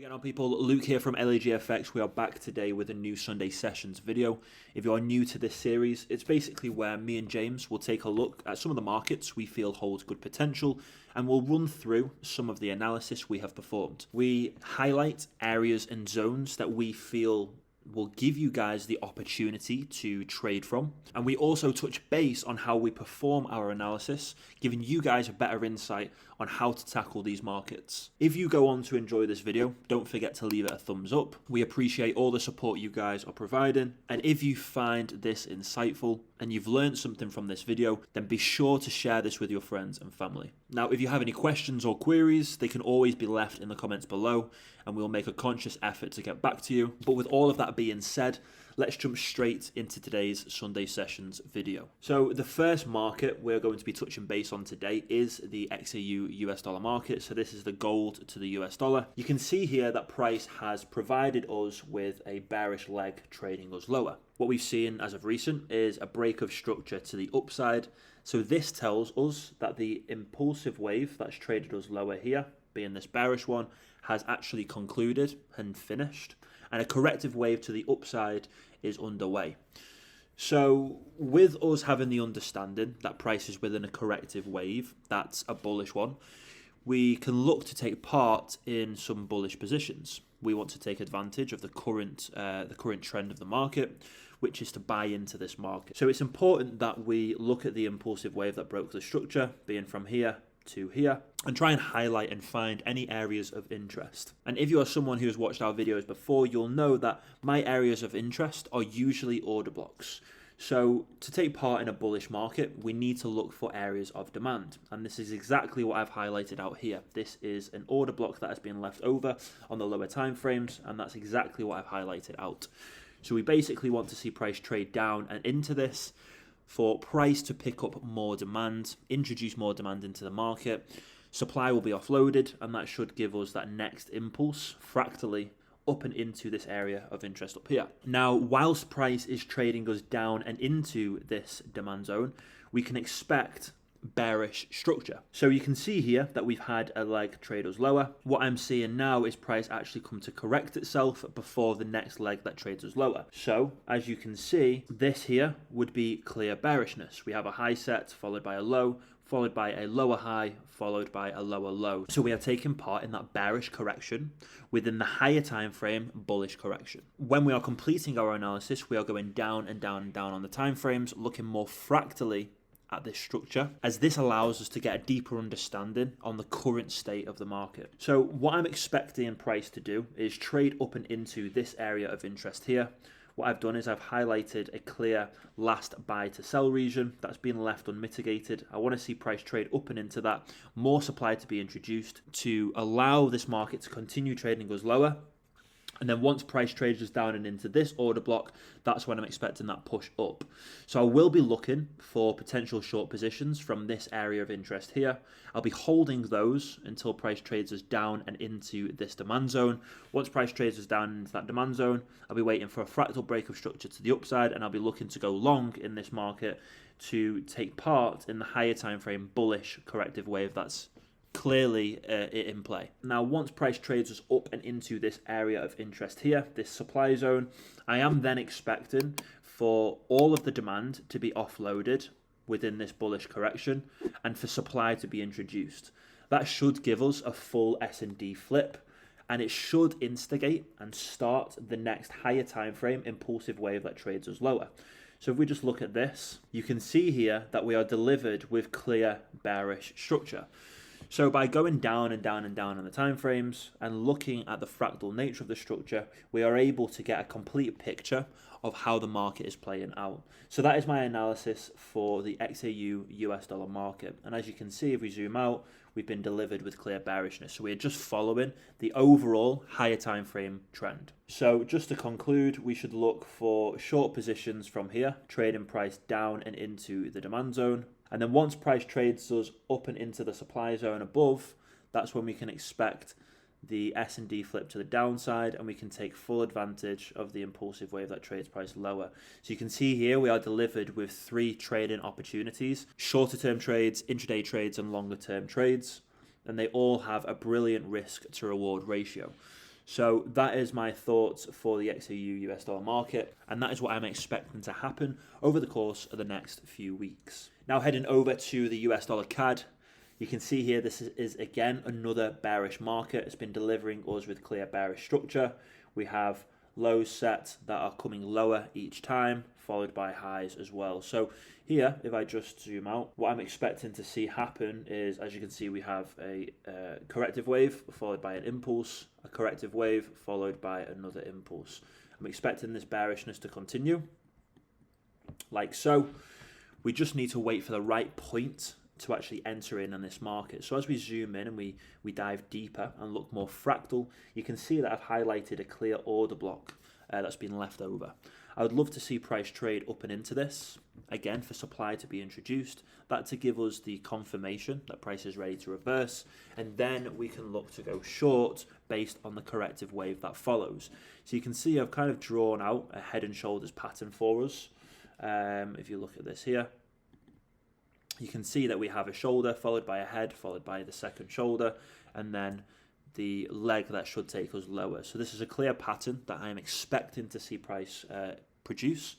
Again, on people, Luke here from LAGFX. We are back today with a new Sunday Sessions video. If you are new to this series, it's basically where me and James will take a look at some of the markets we feel hold good potential, and we'll run through some of the analysis we have performed. We highlight areas and zones that we feel will give you guys the opportunity to trade from, and we also touch base on how we perform our analysis, giving you guys a better insight on how to tackle these markets. If you go on to enjoy this video, don't forget to leave it a thumbs up. We appreciate all the support you guys are providing, and if you find this insightful and you've learned something from this video, then be sure to share this with your friends and family. Now, if you have any questions or queries, they can always be left in the comments below, and we'll make a conscious effort to get back to you. But with all of that being said, let's jump straight into today's Sunday Sessions video. So the first market we're going to be touching base on today is the XAU US dollar market. So this is the gold to the US dollar. You can see here that price has provided us with a bearish leg trading us lower. What we've seen as of recent is a break of structure to the upside. So this tells us that the impulsive wave that's traded us lower here, being this bearish one, has actually concluded and finished, and a corrective wave to the upside is underway. So with us having the understanding that price is within a corrective wave, that's a bullish one, we can look to take part in some bullish positions. We want to take advantage of the current trend of the market, which is to buy into this market. So it's important that we look at the impulsive wave that broke the structure, being from here to here, and try and highlight and find any areas of interest. And if you are someone who has watched our videos before, you'll know that my areas of interest are usually order blocks. So to take part in a bullish market, we need to look for areas of demand. And this is exactly what I've highlighted out here. This is an order block that has been left over on the lower time frames, and that's exactly what I've highlighted out. So we basically want to see price trade down and into this for price to pick up more demand, introduce more demand into the market. Supply will be offloaded, and that should give us that next impulse fractally up and into this area of interest up here. Now, whilst price is trading us down and into this demand zone, we can expect bearish structure. So you can see here that we've had a leg trade us lower. What I'm seeing now is price actually come to correct itself before the next leg that trades us lower. So as you can see, this here would be clear bearishness. We have a high set followed by a low, followed by a lower high, followed by a lower low. So we are taking part in that bearish correction within the higher time frame bullish correction. When we are completing our analysis, we are going down and down and down on the time frames, looking more fractally at this structure, as this allows us to get a deeper understanding on the current state of the market. So what I'm expecting price to do is trade up and into this area of interest here. What I've done is I've highlighted a clear last buy to sell region that's been left unmitigated. I want to see price trade up and into that, more supply to be introduced to allow this market to continue trading us lower. And then once price trades us down and into this order block, that's when I'm expecting that push up. So I will be looking for potential short positions from this area of interest here. I'll be holding those until price trades us down and into this demand zone. Once price trades us down into that demand zone, I'll be waiting for a fractal break of structure to the upside, and I'll be looking to go long in this market to take part in the higher time frame bullish corrective wave that's clearly in play. Now, once price trades us up and into this area of interest here, this supply zone, I am then expecting for all of the demand to be offloaded within this bullish correction and for supply to be introduced. That should give us a full S&D flip, and it should instigate and start the next higher time frame impulsive wave that trades us lower. So if we just look at this, you can see here that we are delivered with clear bearish structure. So by going down and down and down on the time frames and looking at the fractal nature of the structure, we are able to get a complete picture of how the market is playing out. So that is my analysis for the XAU US dollar market. And as you can see, if we zoom out, we've been delivered with clear bearishness. So we're just following the overall higher time frame trend. So just to conclude, we should look for short positions from here, trading price down and into the demand zone. And then once price trades us up and into the supply zone above, that's when we can expect the S&D flip to the downside, and we can take full advantage of the impulsive wave that trades price lower. So you can see here we are delivered with 3 trading opportunities: shorter term trades, intraday trades, and longer term trades, and they all have a brilliant risk to reward ratio. So that is my thoughts for the XAU US dollar market, and that is what I'm expecting to happen over the course of the next few weeks. Now heading over to the US dollar CAD, you can see here this is again another bearish market. It's been delivering us with clear bearish structure. We have lows set that are coming lower each time, followed by highs as well. So here, if I just zoom out, what I'm expecting to see happen is, as you can see, we have a corrective wave followed by an impulse, a corrective wave followed by another impulse. I'm expecting this bearishness to continue like so. We just need to wait for the right point to actually enter in on this market. So as we zoom in and we dive deeper and look more fractal, you can see that I've highlighted a clear order block that's been left over. I would love to see price trade up and into this, again for supply to be introduced, that to give us the confirmation that price is ready to reverse, and then we can look to go short based on the corrective wave that follows. So you can see I've kind of drawn out a head and shoulders pattern for us. If you look at this here, you can see that we have a shoulder followed by a head followed by the second shoulder, and then the leg that should take us lower. So this is a clear pattern that I am expecting to see price produce.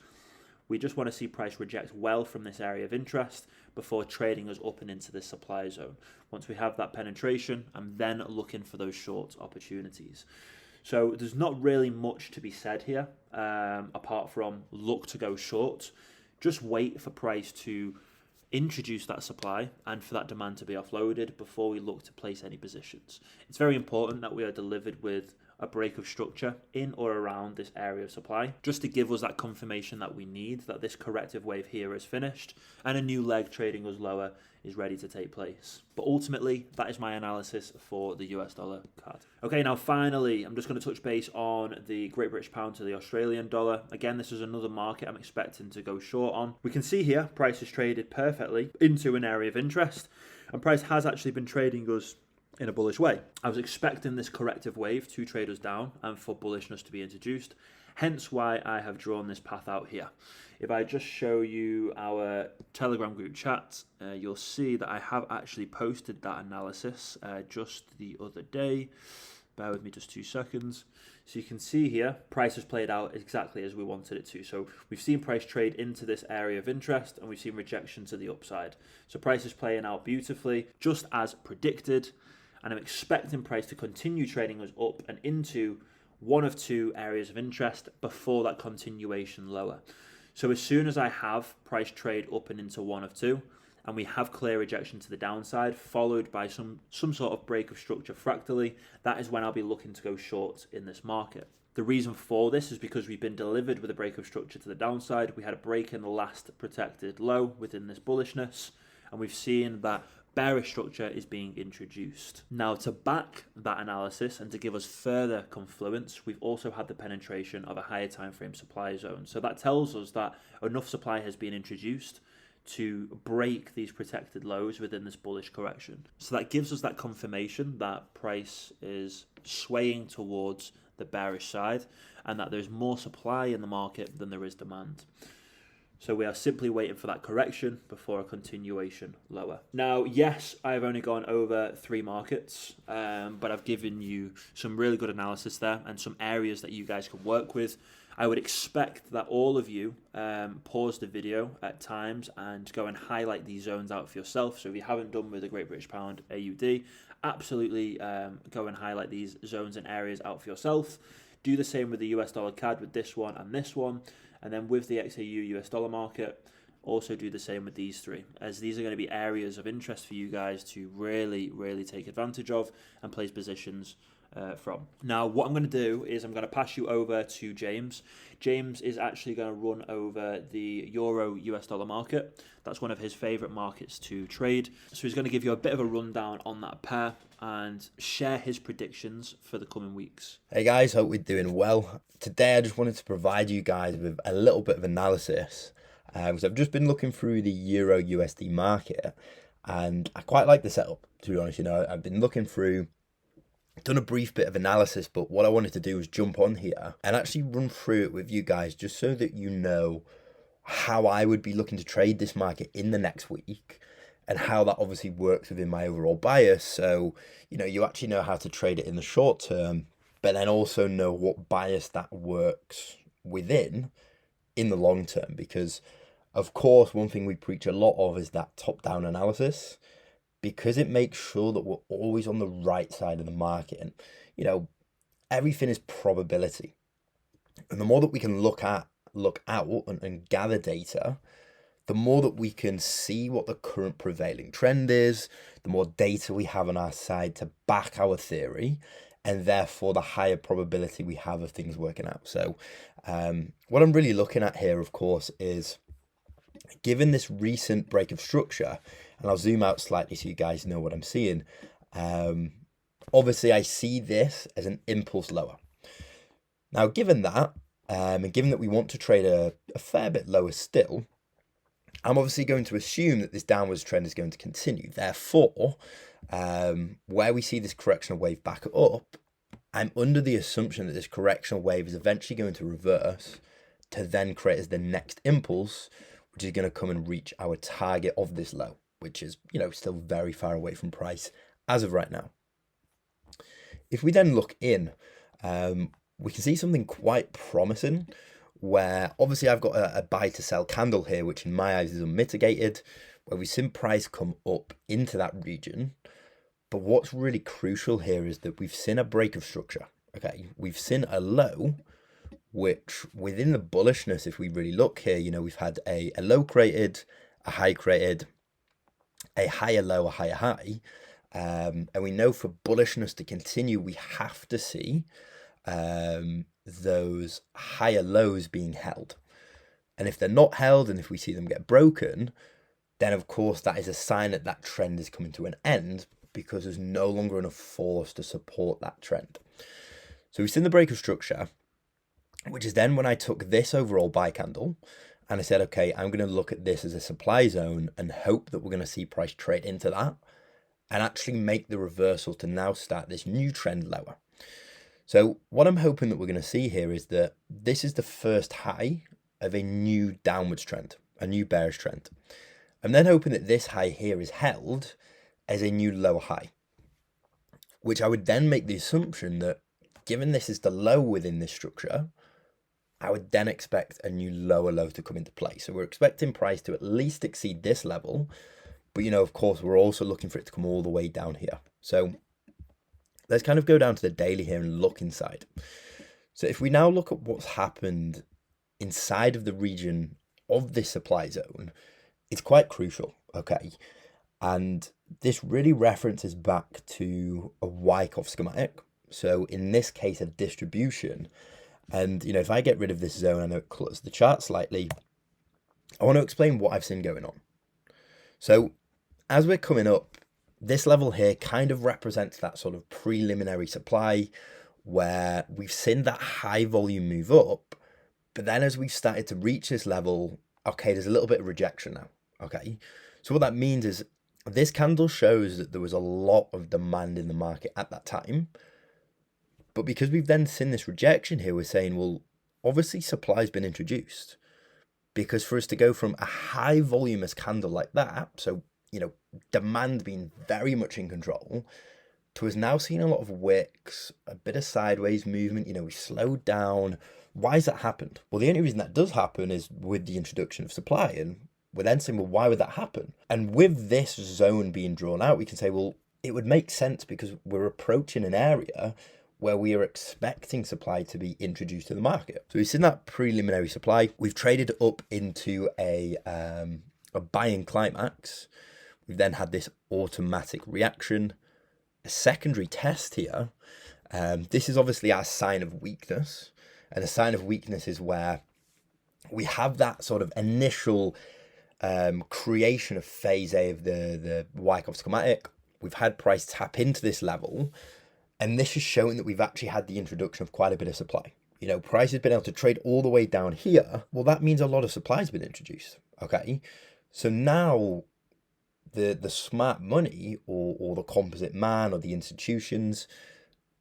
We just want to see price reject well from this area of interest before trading us up and into the supply zone. Once we have that penetration, I'm then looking for those short opportunities. So there's not really much to be said here, apart from look to go short. Just wait for price to introduce that supply and for that demand to be offloaded before we look to place any positions. It's very important that we are delivered with a break of structure in or around this area of supply, just to give us that confirmation that we need, that this corrective wave here is finished and a new leg trading us lower is ready to take place. But ultimately, that is my analysis for the US dollar CAD. Okay, now finally, I'm just going to touch base on the Great British Pound to the Australian dollar. Again, this is another market I'm expecting to go short on. We can see here, price is traded perfectly into an area of interest, and price has actually been trading us in a bullish way. I was expecting this corrective wave to trade us down and for bullishness to be introduced, hence why I have drawn this path out here. If I just show you our Telegram group chat, you'll see that I have actually posted that analysis just the other day. Bear with me just 2 seconds. So you can see here, price has played out exactly as we wanted it to. So we've seen price trade into this area of interest and we've seen rejection to the upside. So price is playing out beautifully, just as predicted. And I'm expecting price to continue trading us up and into one of 2 areas of interest before that continuation lower. So as soon as I have price trade up and into one of 2, and we have clear rejection to the downside, followed by some sort of break of structure fractally, that is when I'll be looking to go short in this market. The reason for this is because we've been delivered with a break of structure to the downside. We had a break in the last protected low within this bullishness, and we've seen that bearish structure is being introduced. Now, to back that analysis and to give us further confluence, we've also had the penetration of a higher time frame supply zone. So that tells us that enough supply has been introduced to break these protected lows within this bullish correction. So that gives us that confirmation that price is swaying towards the bearish side and that there's more supply in the market than there is demand. So we are simply waiting for that correction before a continuation lower. Now, yes, I have only gone over 3 markets, but I've given you some really good analysis there and some areas that you guys can work with. I would expect that all of you pause the video at times and go and highlight these zones out for yourself. So if you haven't done with the Great British Pound AUD, absolutely go and highlight these zones and areas out for yourself. Do the same with the US dollar CAD with this one and this one. And then with the XAU US dollar market, also do the same with these 3, as these are going to be areas of interest for you guys to really, really take advantage of and place positions from. Now, what I'm going to do is I'm going to pass you over to James. James is actually going to run over the Euro US dollar market. That's one of his favorite markets to trade. So he's going to give you a bit of a rundown on that pair and share his predictions for the coming weeks. Hey guys, hope we're doing well. Today I just wanted to provide you guys with a little bit of analysis because I've just been looking through the Euro USD market and I quite like the setup, to be honest. I've been looking through, done a brief bit of analysis, but what I wanted to do was jump on here and actually run through it with you guys just so that you know how I would be looking to trade this market in the next week and how that obviously works within my overall bias. So, you actually know how to trade it in the short term but then also know what bias that works within in the long term. Because of course, one thing we preach a lot of is that top-down analysis, because it makes sure that we're always on the right side of the market. And, everything is probability. And the more that we can look out and gather data, the more that we can see what the current prevailing trend is, the more data we have on our side to back our theory, and therefore the higher probability we have of things working out. So what I'm really looking at here, of course, is given this recent break of structure, and I'll zoom out slightly so you guys know what I'm seeing. Obviously, I see this as an impulse lower. Now, given that, and given that we want to trade a fair bit lower still, I'm obviously going to assume that this downwards trend is going to continue. Therefore, where we see this correctional wave back up, I'm under the assumption that this correctional wave is eventually going to reverse to then create as the next impulse, which is going to come and reach our target of this low, which is, still very far away from price as of right now. If we then look in, we can see something quite promising where obviously I've got a buy to sell candle here, which in my eyes is unmitigated, where we've seen price come up into that region. But what's really crucial here is that we've seen a break of structure. Okay, we've seen a low, which within the bullishness, if we really look here, we've had a low created, a high created, a higher low, a higher high. And we know for bullishness to continue, we have to see those higher lows being held. And if they're not held, and if we see them get broken, then of course that is a sign that that trend is coming to an end, because there's no longer enough force to support that trend. So we've seen the break of structure, which is then when I took this overall buy candle and I said, okay, I'm going to look at this as a supply zone and hope that we're going to see price trade into that and actually make the reversal to now start this new trend lower. So what I'm hoping that we're going to see here is that this is the first high of a new downwards trend, a new bearish trend. I'm then hoping that this high here is held as a new lower high, which I would then make the assumption that given this is the low within this structure, I would then expect a new lower low to come into play. So we're expecting price to at least exceed this level, but of course, we're also looking for it to come all the way down here. So let's kind of go down to the daily here and look inside. So if we now look at what's happened inside of the region of this supply zone, it's quite crucial, okay? And this really references back to a Wyckoff schematic. So in this case, a distribution. And, if I get rid of this zone, I know it clutters the chart slightly. I want to explain what I've seen going on. So as we're coming up, this level here kind of represents that sort of preliminary supply where we've seen that high volume move up, but then as we've started to reach this level, okay, there's a little bit of rejection now, okay? So what that means is this candle shows that there was a lot of demand in the market at that time, but because we've then seen this rejection here, we're saying, well, obviously supply's been introduced, because for us to go from a high voluminous candle like that, so demand being very much in control, to us now seeing a lot of wicks, a bit of sideways movement, we slowed down. Why has that happened? Well, the only reason that does happen is with the introduction of supply. And we're then saying, well, why would that happen? And with this zone being drawn out, we can say, well, it would make sense because we're approaching an area where we are expecting supply to be introduced to the market. So we've seen that preliminary supply. We've traded up into a buying climax. We've then had this automatic reaction, a secondary test here. This is obviously our sign of weakness. And a sign of weakness is where we have that sort of initial creation of phase A of the Wyckoff schematic. We've had price tap into this level. And this is showing that we've actually had the introduction of quite a bit of supply. Price has been able to trade all the way down here. Well, that means a lot of supply has been introduced. Okay. So now the smart money or the composite man or the institutions,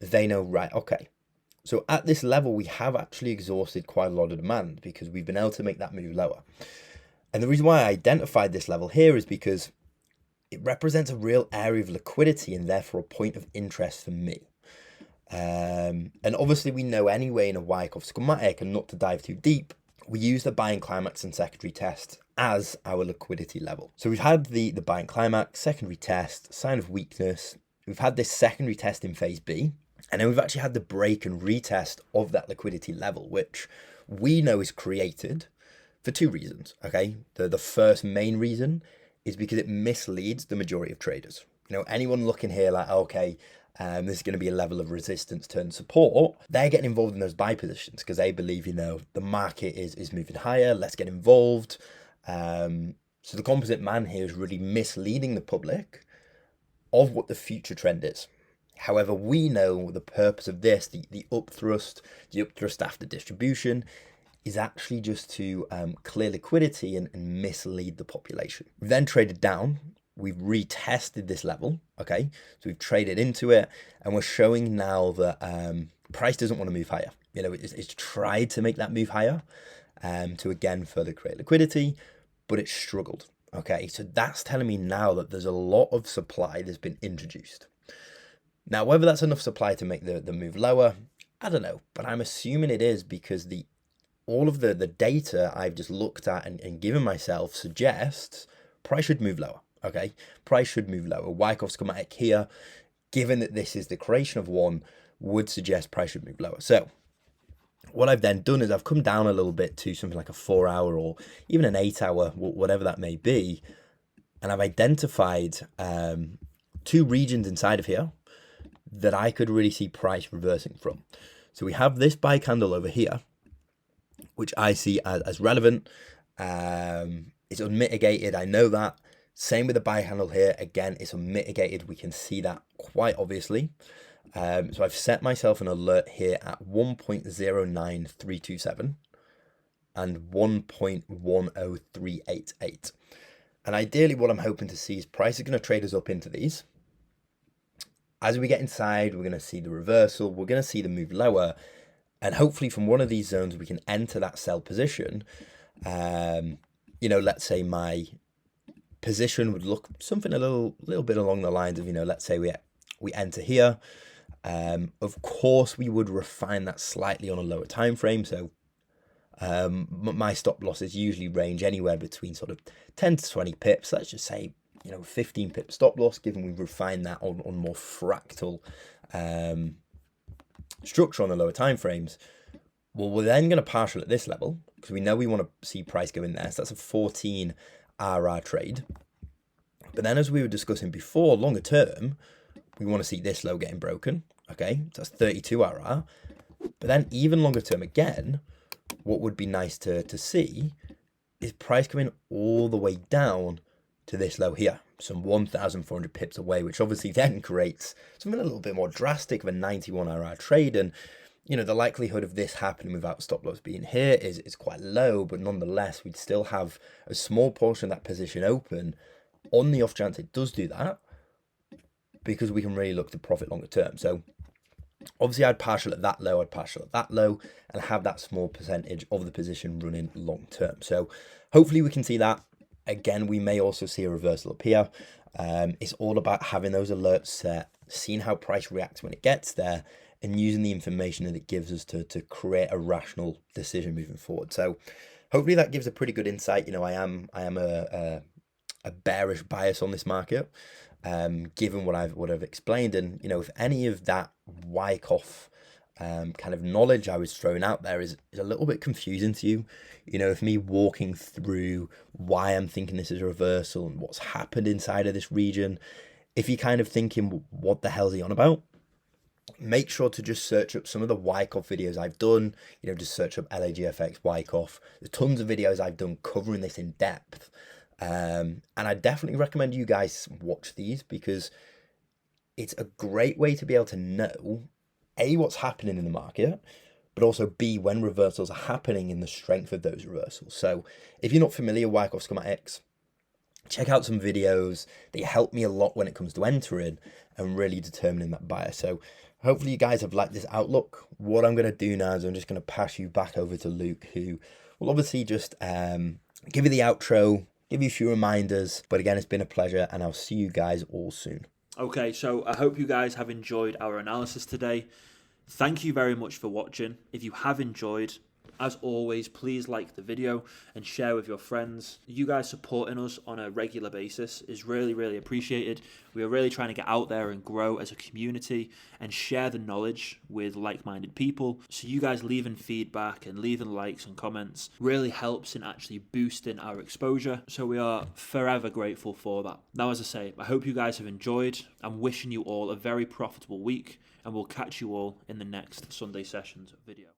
they know, right, okay, so at this level, we have actually exhausted quite a lot of demand because we've been able to make that move lower. And the reason why I identified this level here is because it represents a real area of liquidity and therefore a point of interest for me. And obviously we know anyway in a Wyckoff schematic, and not to dive too deep, we use the buying climax and secondary test as our liquidity level. So we've had the buying climax, secondary test, sign of weakness. We've had this secondary test in phase B, and then we've actually had the break and retest of that liquidity level, which we know is created for two reasons, okay? The first main reason is because it misleads the majority of traders. You know, anyone looking here like, okay, there's going to be a level of resistance turn support, they're getting involved in those buy positions because they believe, you know, the market is moving higher, let's get involved. So the composite man here is really misleading the public of what the future trend is. However, we know the purpose of this, the upthrust after distribution, is actually just to clear liquidity and mislead the population. We've then traded down. We've retested this level, okay? So we've traded into it, and we're showing now that price doesn't want to move higher. You know, it's tried to make that move higher to, again, further create liquidity, but it's struggled, okay? So that's telling me now that there's a lot of supply that's been introduced. Now, whether that's enough supply to make the move lower, I don't know, but I'm assuming it is because all of the data I've just looked at and given myself suggests price should move lower, okay? Price should move lower. Wyckoff schematic here, given that this is the creation of one, would suggest price should move lower. So what I've then done is I've come down a little bit to something like a 4 hour or even an 8 hour, whatever that may be, and I've identified two regions inside of here that I could really see price reversing from. So we have this buy candle over here, which I see as relevant. It's unmitigated, I know that. Same with the buy handle here. Again, it's unmitigated. We can see that quite obviously. So I've set myself an alert here at 1.09327 and 1.10388. And ideally what I'm hoping to see is price is going to trade us up into these. As we get inside, we're going to see the reversal. We're going to see the move lower. And hopefully from one of these zones, we can enter that sell position. You know, let's say my position would look something a little bit along the lines of, you know, let's say we enter here. Of course, we would refine that slightly on a lower time frame. So my stop losses usually range anywhere between sort of 10 to 20 pips. Let's just say, you know, 15 pip stop loss, given we've refined that on more fractal structure on the lower time frames. Well, we're then going to partial at this level because we know we want to see price go in there. So that's a 14 RR trade. But then as we were discussing before, longer term, we want to see this low getting broken. Okay, so that's 32 RR. But then even longer term again, what would be nice to see is price coming all the way down to this low here, some 1,400 pips away, which obviously then creates something a little bit more drastic of a 91 RR trade. And, you know, the likelihood of this happening without stop loss being here is quite low, but nonetheless, we'd still have a small portion of that position open on the off chance it does do that, because we can really look to profit longer term. So obviously I'd partial at that low, and have that small percentage of the position running long term. So hopefully we can see that. Again, we may also see a reversal up here. It's all about having those alerts set, seeing how price reacts when it gets there, and using the information that it gives us to create a rational decision moving forward. So hopefully that gives a pretty good insight. You know, I am a bearish bias on this market, given what I've explained. And, you know, if any of that Wyckoff kind of knowledge I was throwing out there is a little bit confusing to you, you know, if me walking through why I'm thinking this is a reversal and what's happened inside of this region, if you're kind of thinking, what the hell is he on about? Make sure to just search up some of the Wyckoff videos I've done. You know, just search up LAGFX Wyckoff. There's tons of videos I've done covering this in depth. And I definitely recommend you guys watch these, because it's a great way to be able to know A, what's happening in the market, but also B, when reversals are happening and the strength of those reversals. So if you're not familiar with Wyckoff schematics, check out some videos. They help me a lot when it comes to entering and really determining that bias. So hopefully you guys have liked this outlook. What I'm going to do now is I'm just going to pass you back over to Luke, who will obviously just give you the outro, give you a few reminders. But again, it's been a pleasure, and I'll see you guys all soon. Okay, so I hope you guys have enjoyed our analysis today. Thank you very much for watching. If you have enjoyed, as always, please like the video and share with your friends. You guys supporting us on a regular basis is really, really appreciated. We are really trying to get out there and grow as a community and share the knowledge with like-minded people. So you guys leaving feedback and leaving likes and comments really helps in actually boosting our exposure. So we are forever grateful for that. Now, as I say, I hope you guys have enjoyed. I'm wishing you all a very profitable week, and we'll catch you all in the next Sunday Sessions video.